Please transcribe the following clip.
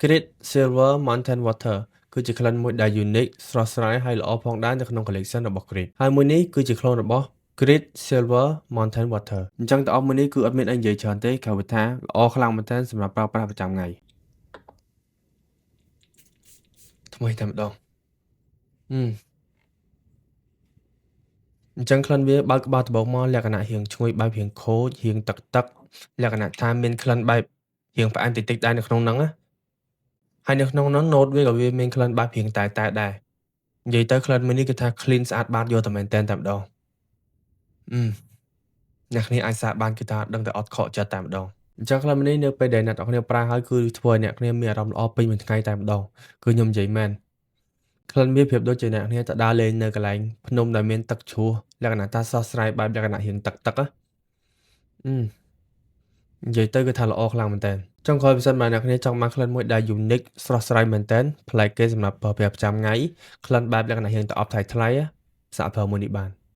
Great Silver Mountain Water គឺជាក្លិនមួយដែល unique ស្រស់ស្រាយហើយល្អផងដែរនៅក្នុង collection របស់ Great ហើយមួយនេះគឺជា clone របស់ Great Silver Mountain Water អញ្ចឹងទាំងអស់មួយនេះគឺអត់មានអីនិយាយច្រើនទេគ្រាន់តែថាល្អខ្លាំងមែនទែនសម្រាប់ប្រើប្រាស់ប្រចាំថ្ងៃថ្មីតែម្ដងអញ្ចឹងក្លិនវាបើកក្បាលដំបូងមកលក្ខណៈរៀងឈ្ងុយបែបរៀងខូចរៀងទឹកលក្ខណៈថាមានក្លិនបែបរៀងផ្អែមតិចៗដែរនៅក្នុងហ្នឹងណាហើយនៅក្នុងហ្នឹង note វាក៏វាមានក្លិនបែបរៀងតែដែរនិយាយទៅក្លិនមួយនេះគឺថា clean ស្អាតបាតយកតែមែនតែនតែម្ដងអ្នកគ្នាអាចសាកបានគឺថាដឹងតែអត់ខកចិត្តតែម្ដងអញ្ចឹងក្លិនមួយនេះនៅពេលដែលអ្នកនរគ្នាប្រើហើយគឺធ្វើឲ្យអ្នកគ្នាមានអារម្មណ៍ល្អពេញមួយថ្ងៃតែម្ដងគឺខ្ញុំនិយាយមែនក្លិនវាប្រៀបដូចជាអ្នកគ្នាទៅដើរលេងនៅកន្លែងភ្នំដែលមានទឹកជ្រោះលក្ខណៈថាស្រស់ស្រាយបែបលក្ខណៈរៀងទឹកណានិយាយទៅគឺថាល្អខ្លាំងមែនតើចុងក្រោយបើសិនបើអ្នកគ្នាចង់បានក្លិនមួយដែល unique ស្រស់ស្រាយមែនតើប្លែកគេសម្រាប់ប្រើប្រាស់ប្រចាំថ្ងៃក្លិនបែបលក្ខណៈរៀងទៅអប់ថ្លៃសាកប្រើមួយនេះបាន